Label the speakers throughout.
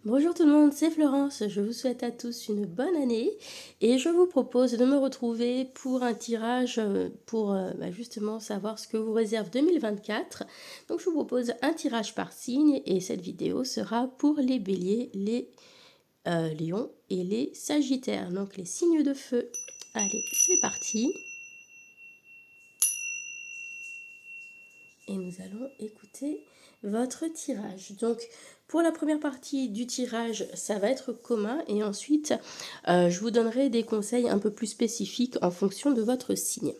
Speaker 1: Bonjour tout le monde, c'est Florence, je vous souhaite à tous une bonne année et je vous propose de me retrouver pour un tirage pour justement savoir ce que vous réserve 2024. Donc je vous propose un tirage par signe et cette vidéo sera pour les béliers, les lions et les sagittaires, donc les signes de feu. Allez, c'est parti. Et nous allons écouter votre tirage. Donc, pour la première partie du tirage, ça va être commun et ensuite, je vous donnerai des conseils un peu plus spécifiques en fonction de votre signe.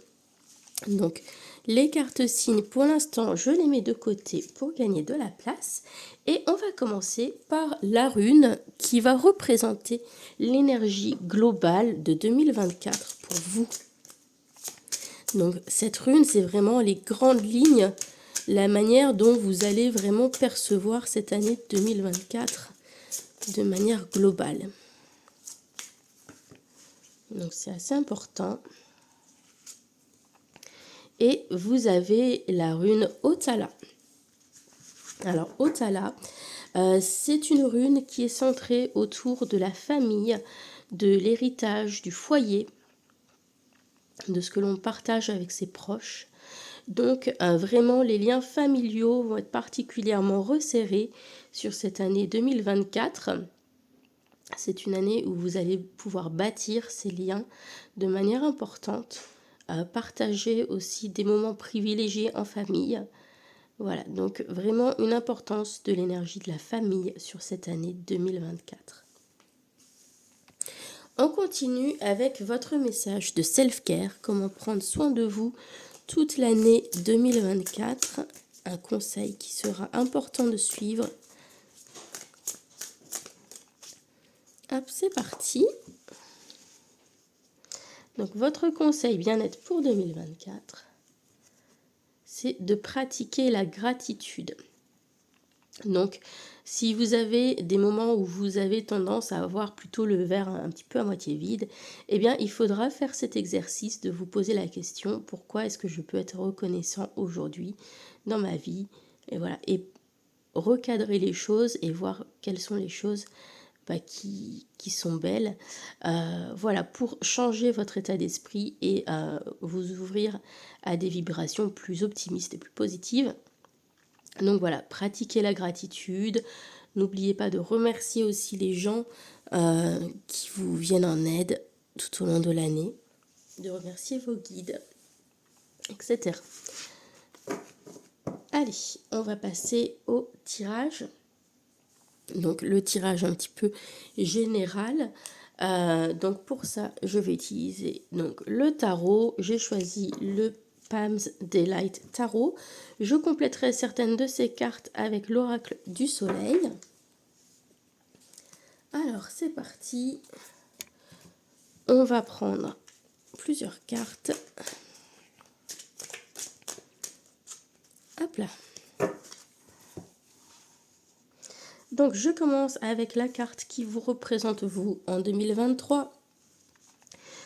Speaker 1: Donc, les cartes signes, pour l'instant, je les mets de côté pour gagner de la place. Et on va commencer par la rune qui va représenter l'énergie globale de 2024 pour vous. Donc, cette rune, c'est vraiment les grandes lignes, la manière dont vous allez vraiment percevoir cette année 2024 de manière globale. Donc c'est assez important. Et vous avez la rune Otala. Alors Otala, c'est une rune qui est centrée autour de la famille, de l'héritage, du foyer, de ce que l'on partage avec ses proches. Donc vraiment les liens familiaux vont être particulièrement resserrés sur cette année 2024. C'est une année où vous allez pouvoir bâtir ces liens de manière importante, partager aussi des moments privilégiés en famille. Voilà, donc vraiment une importance de l'énergie de la famille sur cette année 2024. On continue avec votre message de self-care, comment prendre soin de vous toute l'année 2024, un conseil qui sera important de suivre. Hop, c'est parti. Donc votre conseil bien-être pour 2024, c'est de pratiquer la gratitude. Donc si vous avez des moments où vous avez tendance à avoir plutôt le verre un petit peu à moitié vide, eh bien il faudra faire cet exercice de vous poser la question, pourquoi est-ce que je peux être reconnaissant aujourd'hui dans ma vie, et voilà, et recadrer les choses et voir quelles sont les choses qui sont belles, voilà, pour changer votre état d'esprit et vous ouvrir à des vibrations plus optimistes et plus positives. Donc voilà, pratiquez la gratitude, n'oubliez pas de remercier aussi les gens qui vous viennent en aide tout au long de l'année, de remercier vos guides, etc. Allez, on va passer au tirage. Donc le tirage un petit peu général. Donc pour ça, je vais utiliser donc le tarot. J'ai choisi le Palms Daylight Tarot. Je compléterai certaines de ces cartes avec l'oracle du soleil. Alors c'est parti. On va prendre plusieurs cartes. Hop là. Donc je commence avec la carte qui vous représente vous en 2023.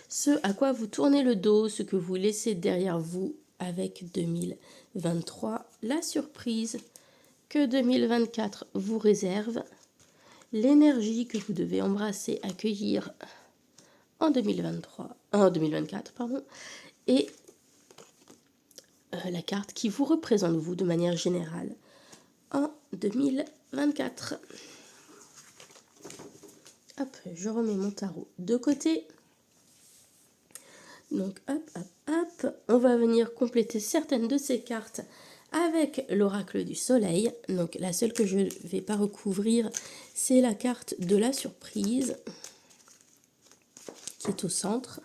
Speaker 1: Ce à quoi vous tournez le dos, ce que vous laissez derrière vous avec 2023, la surprise que 2024 vous réserve, l'énergie que vous devez embrasser, accueillir en 2024, et la carte qui vous représente vous de manière générale en 2024. Hop, je remets mon tarot de côté. Donc hop, hop, hop, on va venir compléter certaines de ces cartes avec l'oracle du soleil. Donc la seule que je ne vais pas recouvrir, c'est la carte de la surprise qui est au centre.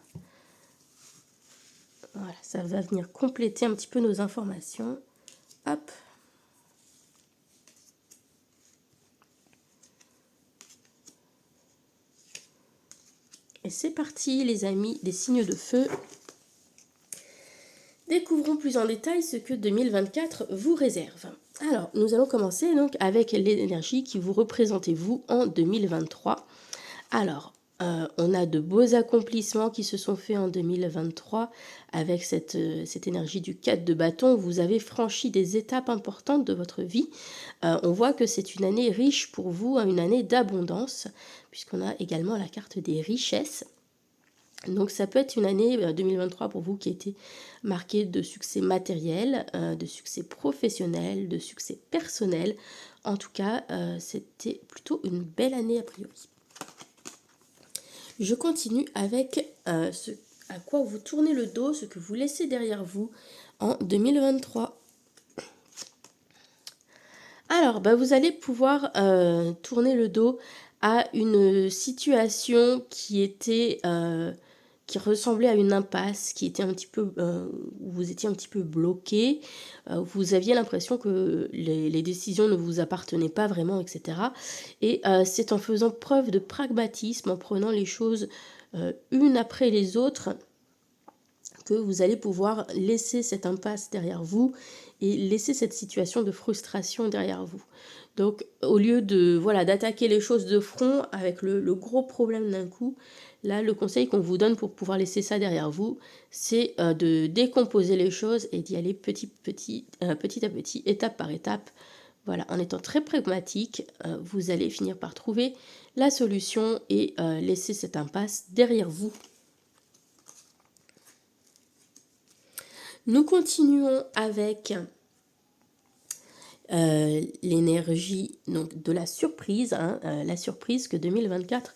Speaker 1: Voilà, ça va venir compléter un petit peu nos informations. Hop. Et c'est parti les amis des signes de feu. Découvrons plus en détail ce que 2024 vous réserve. Alors, nous allons commencer donc avec l'énergie qui vous représentez vous en 2023. Alors, on a de beaux accomplissements qui se sont faits en 2023 avec cette énergie du 4 de bâton. Vous avez franchi des étapes importantes de votre vie. On voit que c'est une année riche pour vous, hein, une année d'abondance, puisqu'on a également la carte des richesses. Donc ça peut être une année 2023 pour vous qui a été marquée de succès matériel, de succès professionnel, de succès personnel. En tout cas, c'était plutôt une belle année a priori. Je continue avec ce à quoi vous tournez le dos, ce que vous laissez derrière vous en 2023. Alors, vous allez pouvoir tourner le dos à une situation qui ressemblait à une impasse, qui était un petit peu, où vous étiez un petit peu bloqué, vous aviez l'impression que les décisions ne vous appartenaient pas vraiment, etc. Et c'est en faisant preuve de pragmatisme, en prenant les choses une après les autres, que vous allez pouvoir laisser cette impasse derrière vous et laisser cette situation de frustration derrière vous. Donc, au lieu de d'attaquer les choses de front avec le gros problème d'un coup, là, le conseil qu'on vous donne pour pouvoir laisser ça derrière vous, c'est de décomposer les choses et d'y aller petit à petit, étape par étape. Voilà, en étant très pragmatique, vous allez finir par trouver la solution et laisser cette impasse derrière vous. Nous continuons avec l'énergie donc de la surprise, la surprise que 2024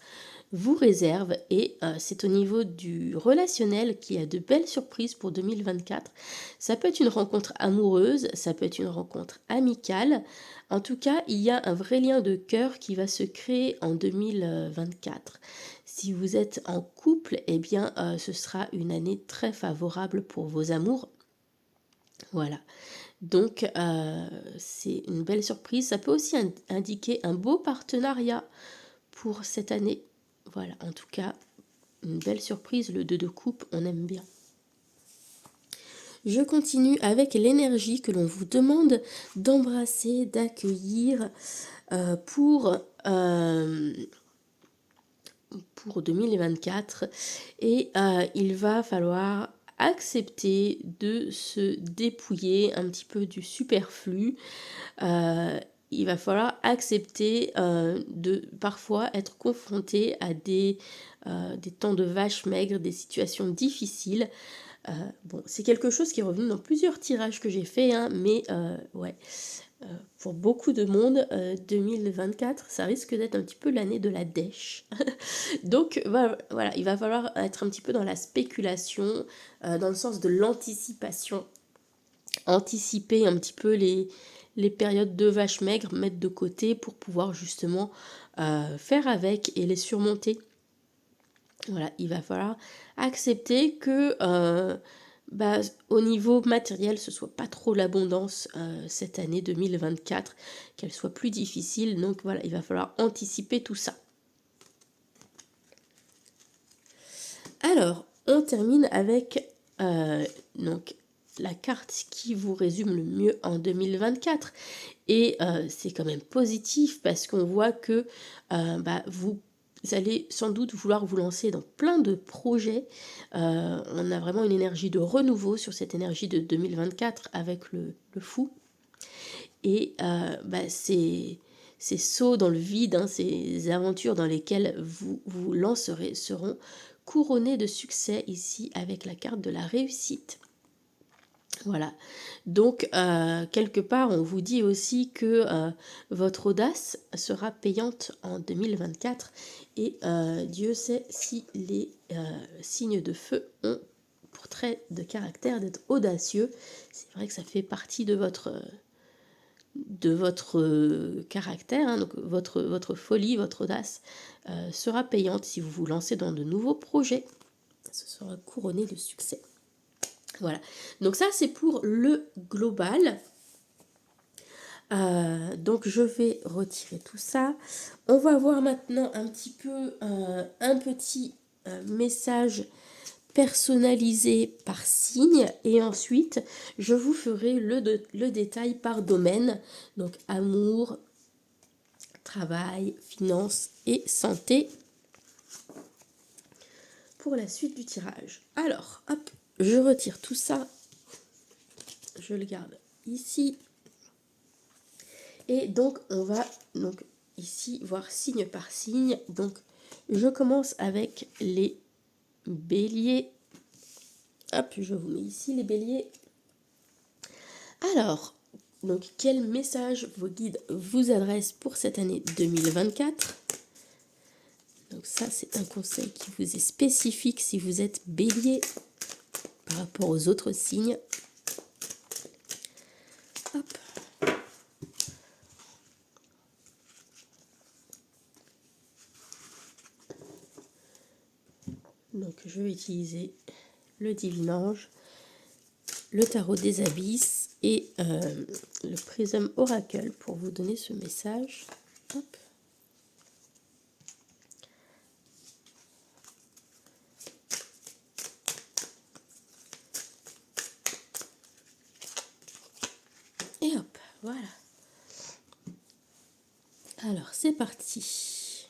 Speaker 1: vous réserve, et c'est au niveau du relationnel qu'il y a de belles surprises pour 2024. Ça peut être une rencontre amoureuse, ça peut être une rencontre amicale. En tout cas, il y a un vrai lien de cœur qui va se créer en 2024. Si vous êtes en couple, eh bien, ce sera une année très favorable pour vos amours. Voilà, donc c'est une belle surprise. Ça peut aussi indiquer un beau partenariat pour cette année. Voilà, en tout cas, une belle surprise, le 2 de coupe, on aime bien. Je continue avec l'énergie que l'on vous demande d'embrasser, d'accueillir pour 2024. Et il va falloir accepter de se dépouiller un petit peu du superflu. Il va falloir accepter de parfois être confronté à des temps de vache maigre, des situations difficiles. Bon, c'est quelque chose qui est revenu dans plusieurs tirages que j'ai fait, mais ouais, pour beaucoup de monde, 2024, ça risque d'être un petit peu l'année de la dèche. Donc voilà, il va falloir être un petit peu dans la spéculation, dans le sens de l'anticipation. Anticiper un petit peu les périodes de vache maigre, mettre de côté pour pouvoir justement faire avec et les surmonter. Voilà, il va falloir accepter que au niveau matériel, ce soit pas trop l'abondance cette année 2024, qu'elle soit plus difficile. Donc voilà, il va falloir anticiper tout ça. Alors, on termine avec donc la carte qui vous résume le mieux en 2024. Et c'est quand même positif parce qu'on voit que vous allez sans doute vouloir vous lancer dans plein de projets. On a vraiment une énergie de renouveau sur cette énergie de 2024 avec le fou. Et ces sauts dans le vide, ces aventures dans lesquelles vous vous lancerez seront couronnées de succès ici avec la carte de la réussite. Voilà, donc quelque part on vous dit aussi que votre audace sera payante en 2024 et Dieu sait si les signes de feu ont pour trait de caractère d'être audacieux. C'est vrai que ça fait partie de votre caractère, donc votre folie, votre audace sera payante si vous vous lancez dans de nouveaux projets. Ce sera couronné de succès. Voilà, donc ça c'est pour le global. Donc je vais retirer tout ça. On va voir maintenant un petit peu un petit message personnalisé par signe, et ensuite je vous ferai le détail par domaine, donc amour, travail, finances et santé. pour la suite du tirage. Alors, hop, je retire tout ça. Je le garde ici. Et donc, on va donc ici voir signe par signe. Donc, je commence avec les béliers. Hop, je vous mets ici les béliers. Alors, donc, quel message vos guides vous adressent pour cette année 2024 ? Donc ça, c'est un conseil qui vous est spécifique si vous êtes bélier par rapport aux autres signes. Hop. Donc je vais utiliser le Divin Ange, le tarot des abysses et le Prism Oracle pour vous donner ce message. Hop. Et hop, voilà. Alors c'est parti.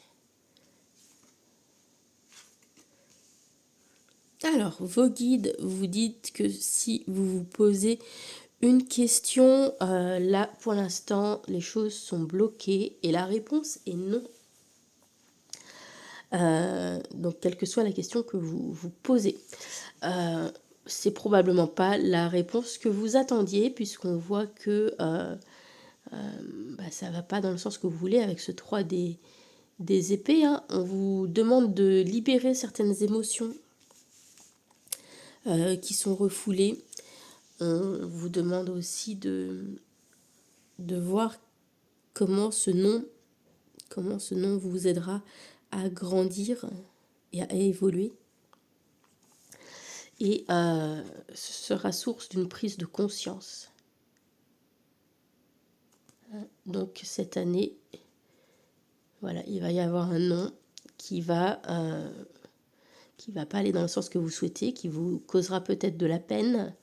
Speaker 1: Alors, vos guides vous dites que si vous vous posez une question, là, pour l'instant, les choses sont bloquées et la réponse est non. Donc, quelle que soit la question que vous vous posez, c'est probablement pas la réponse que vous attendiez, puisqu'on voit que ça va pas dans le sens que vous voulez avec ce 3 des épées. Hein. On vous demande de libérer certaines émotions qui sont refoulées. On vous demande aussi de voir comment ce nom vous aidera à grandir et à évoluer. Et ce sera source d'une prise de conscience. Donc cette année, voilà, il va y avoir un nom qui va pas aller dans le sens que vous souhaitez, qui vous causera peut-être de la peine.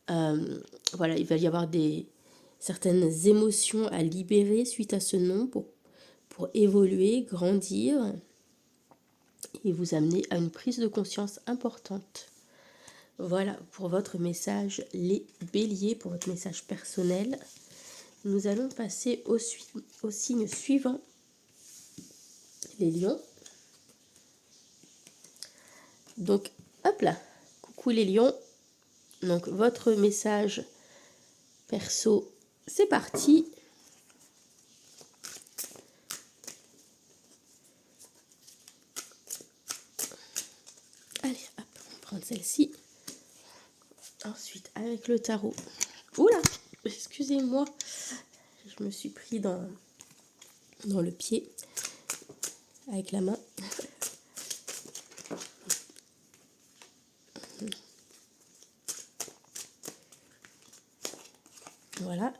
Speaker 1: Voilà, il va y avoir certaines émotions à libérer suite à ce nom pour évoluer, grandir et vous amener à une prise de conscience importante. Voilà pour votre message, les béliers, pour votre message personnel. Nous allons passer au signe suivant, les lions. Donc, hop là, coucou les lions. Donc, votre message perso, c'est parti. Allez, hop, on va prendre celle-ci. Ensuite, avec le tarot. Oula, excusez-moi, je me suis pris dans le pied avec la main. Voilà,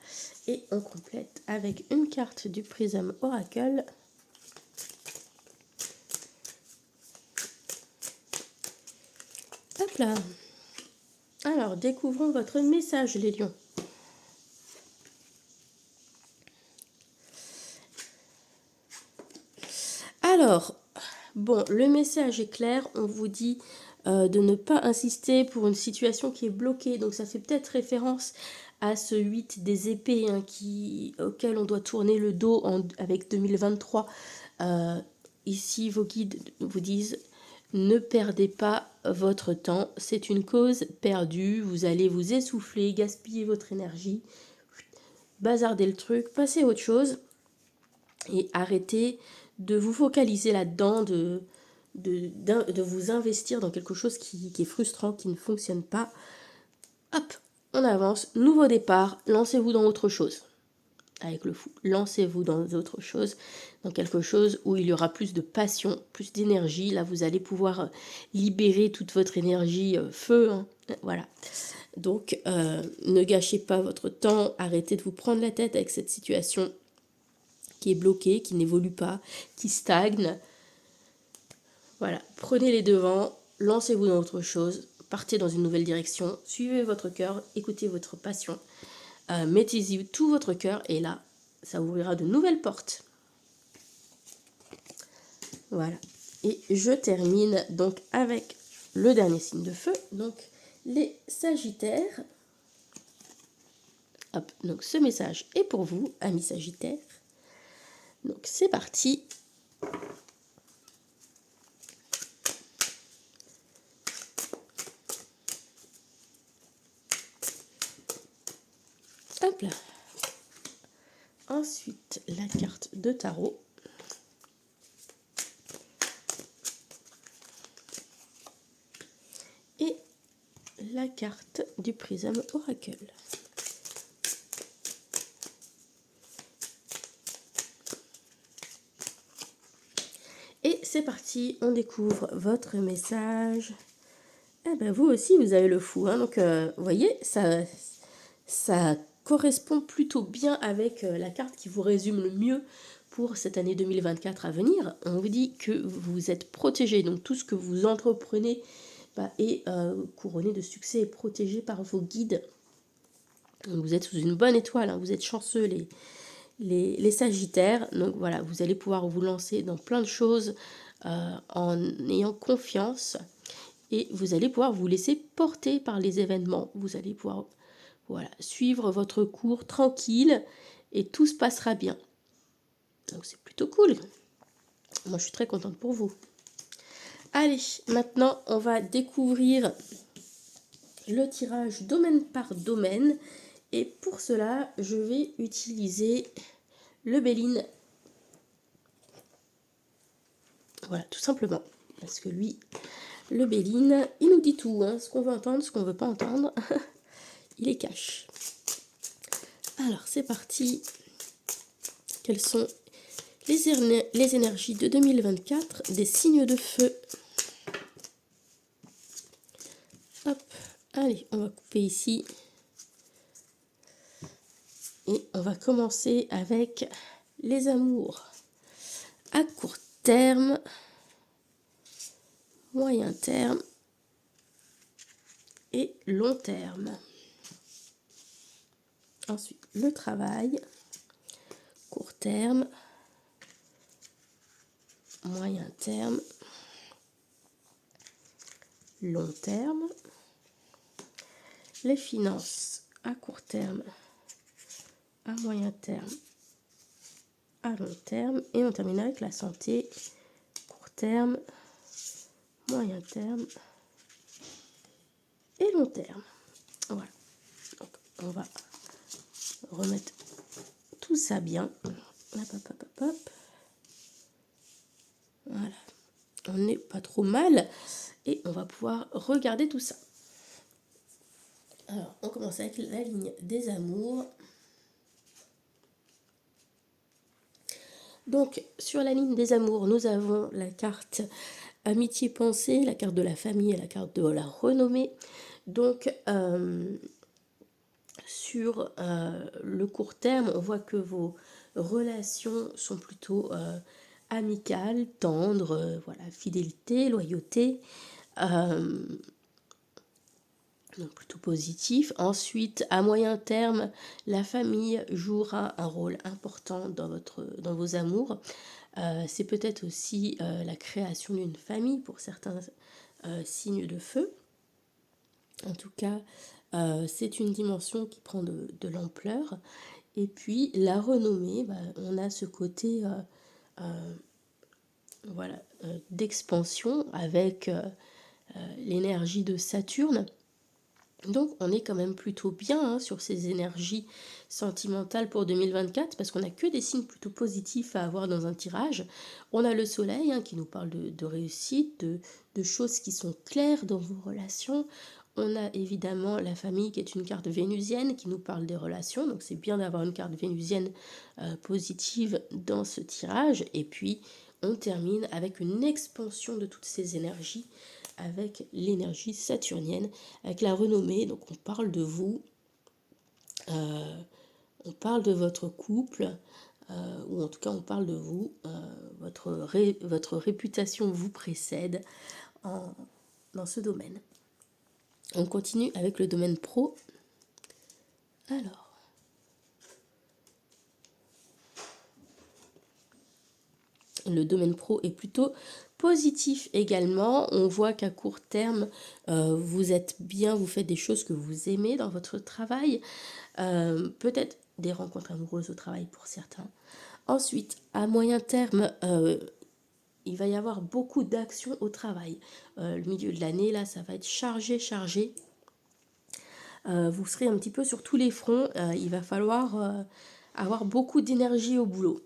Speaker 1: et on complète avec une carte du Prism Oracle. Hop là. Alors, découvrons votre message, les lions. Alors, bon, le message est clair. On vous dit de ne pas insister pour une situation qui est bloquée. Donc, ça fait peut-être référence à ce 8 des épées hein, auquel on doit tourner le dos avec 2023. Ici, vos guides vous disent ne perdez pas votre temps. C'est une cause perdue. Vous allez vous essouffler, gaspiller votre énergie, bazarder le truc, passer à autre chose et arrêtez de vous focaliser là-dedans, de vous investir dans quelque chose qui est frustrant, qui ne fonctionne pas. Hop, on avance, nouveau départ, lancez-vous dans autre chose. Avec le fou, lancez-vous dans autre chose, dans quelque chose où il y aura plus de passion, plus d'énergie. Là, vous allez pouvoir libérer toute votre énergie feu. Hein. Voilà. Donc, ne gâchez pas votre temps, arrêtez de vous prendre la tête avec cette situation qui est bloquée, qui n'évolue pas, qui stagne. Voilà, prenez les devants, lancez-vous dans autre chose, partez dans une nouvelle direction, suivez votre cœur, écoutez votre passion, mettez-y tout votre cœur et là, ça ouvrira de nouvelles portes. Voilà, et je termine donc avec le dernier signe de feu, donc les Sagittaires. Hop, donc ce message est pour vous, amis Sagittaires. Donc c'est parti. Hop là. Ensuite, la carte de tarot. Et la carte du Prism Oracle. Et c'est parti, on découvre votre message. Eh ben vous aussi, vous avez le fou. Hein, donc, vous voyez, ça correspond plutôt bien avec la carte qui vous résume le mieux pour cette année 2024 à venir. On vous dit que vous êtes protégé. Donc, tout ce que vous entreprenez est couronné de succès et protégé par vos guides. Donc, vous êtes sous une bonne étoile. Hein, vous êtes chanceux, les Sagittaires. Donc, voilà, vous allez pouvoir vous lancer dans plein de choses en ayant confiance. Et vous allez pouvoir vous laisser porter par les événements. Vous allez pouvoir suivre votre cours tranquille et tout se passera bien. Donc c'est plutôt cool. Moi je suis très contente pour vous. Allez, maintenant on va découvrir le tirage domaine par domaine. Et pour cela, je vais utiliser le Béline. Voilà, tout simplement. Parce que lui, le Béline, il nous dit tout. Hein, ce qu'on veut entendre, ce qu'on ne veut pas entendre. Il est cash. Alors, c'est parti. Quelles sont les énergies de 2024 des signes de feu? Hop, allez, on va couper ici. Et on va commencer avec les amours à court terme, moyen terme et long terme. Ensuite, le travail, court terme, moyen terme, long terme, les finances à court terme, à moyen terme, à long terme, et on termine avec la santé, court terme, moyen terme et long terme. Voilà, donc on va remettre tout ça bien. Hop, hop, hop, hop, hop. Voilà, on n'est pas trop mal et on va pouvoir regarder tout ça. Alors, on commence avec la ligne des amours. Donc, sur la ligne des amours, nous avons la carte amitié pensée, la carte de la famille et la carte de la renommée. Donc, sur le court terme, on voit que vos relations sont plutôt amicales, tendres, voilà, fidélité, loyauté. Donc plutôt positif. Ensuite, à moyen terme, la famille jouera un rôle important dans vos amours. C'est peut-être aussi la création d'une famille pour certains signes de feu. En tout cas, c'est une dimension qui prend de l'ampleur. Et puis, la renommée, on a ce côté d'expansion avec l'énergie de Saturne. Donc on est quand même plutôt bien sur ces énergies sentimentales pour 2024 parce qu'on n'a que des signes plutôt positifs à avoir dans un tirage. On a le soleil qui nous parle de réussite, de choses qui sont claires dans vos relations. On a évidemment la famille qui est une carte vénusienne qui nous parle des relations. Donc c'est bien d'avoir une carte vénusienne positive dans ce tirage. Et puis on termine avec une expansion de toutes ces énergies avec l'énergie saturnienne, avec la renommée. Donc on parle de vous, on parle de votre couple, ou en tout cas on parle de vous, votre réputation vous précède dans ce domaine. On continue avec le domaine pro. Alors, Le domaine pro est plutôt positif également. On voit qu'à court terme, vous êtes bien, vous faites des choses que vous aimez dans votre travail. Peut-être des rencontres amoureuses au travail pour certains. Ensuite, à moyen terme, il va y avoir beaucoup d'actions au travail. Le milieu de l'année, là, ça va être chargé, chargé. Vous serez un petit peu sur tous les fronts. Il va falloir avoir beaucoup d'énergie au boulot.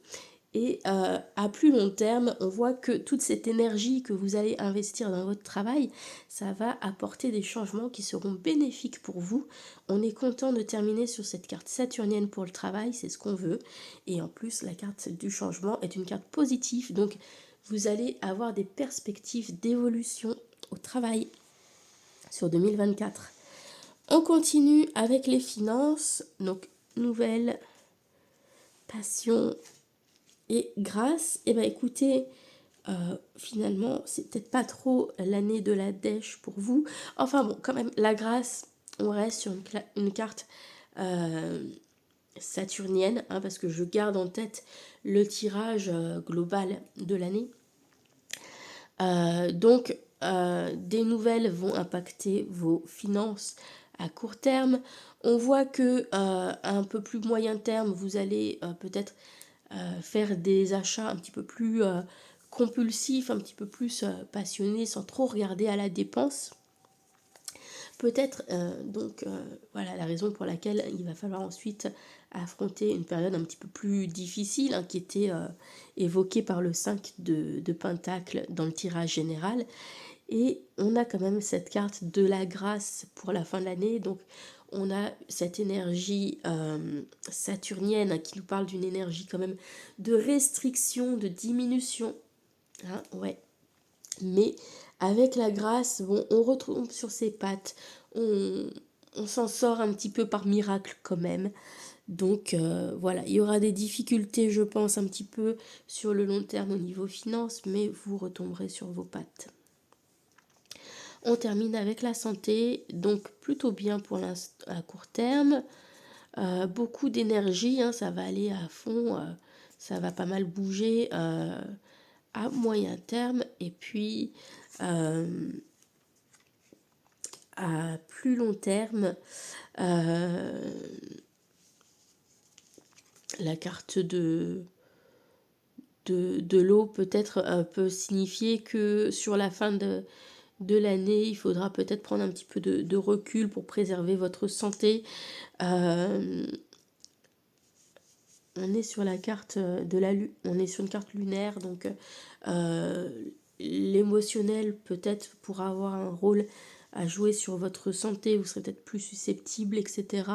Speaker 1: Et à plus long terme, on voit que toute cette énergie que vous allez investir dans votre travail, ça va apporter des changements qui seront bénéfiques pour vous. On est content de terminer sur cette carte saturnienne pour le travail, c'est ce qu'on veut. Et en plus, la carte du changement est une carte positive, donc vous allez avoir des perspectives d'évolution au travail sur 2024. On continue avec les finances, donc nouvelle passion et grâce. Et ben écoutez, finalement, c'est peut-être pas trop l'année de la dèche pour vous. Enfin bon, quand même, la grâce, on reste sur une carte saturnienne, hein, parce que je garde en tête le tirage global de l'année. Donc, des nouvelles vont impacter vos finances à court terme. On voit que à un peu plus moyen terme, vous allez peut-être faire des achats un petit peu plus compulsifs, un petit peu plus passionnés, sans trop regarder à la dépense. Peut-être voilà la raison pour laquelle il va falloir ensuite affronter une période un petit peu plus difficile, hein, qui était évoquée par le 5 de Pentacle dans le tirage général. Et on a quand même cette carte de la grâce pour la fin de l'année. Donc on a cette énergie saturnienne, hein, qui nous parle d'une énergie quand même de restriction, de diminution. Hein, ouais. Mais avec la grâce, bon, on retombe sur ses pattes, on s'en sort un petit peu par miracle quand même. Donc voilà, il y aura des difficultés, je pense, un petit peu sur le long terme au niveau finance, mais vous retomberez sur vos pattes. On termine avec la santé, donc plutôt bien pour à court terme. Beaucoup d'énergie, hein, ça va aller à fond, ça va pas mal bouger à moyen terme. Et puis à plus long terme, la carte de l'eau peut-être peut signifier que sur la fin de l'année, il faudra peut-être prendre un petit peu de recul pour préserver votre santé. On est sur la carte de la lune, on est sur une carte lunaire, donc l'émotionnel peut-être pourra avoir un rôle à jouer sur votre santé, vous serez peut-être plus susceptible, etc.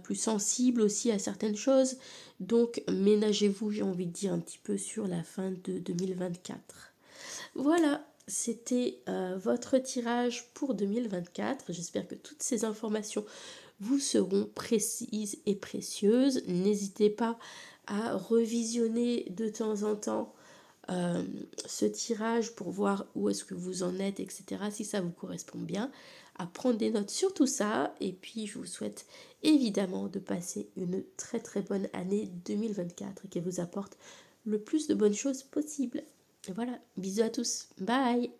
Speaker 1: Plus sensible aussi à certaines choses. Donc ménagez-vous, j'ai envie de dire, un petit peu sur la fin de 2024. Voilà, c'était votre tirage pour 2024. J'espère que toutes ces informations vous seront précises et précieuses. N'hésitez pas à revisionner de temps en temps ce tirage pour voir où est-ce que vous en êtes, etc. Si ça vous correspond bien, à prendre des notes sur tout ça. Et puis je vous souhaite évidemment de passer une très très bonne année 2024 et qu'elle vous apporte le plus de bonnes choses possibles. Et voilà, bisous à tous, bye.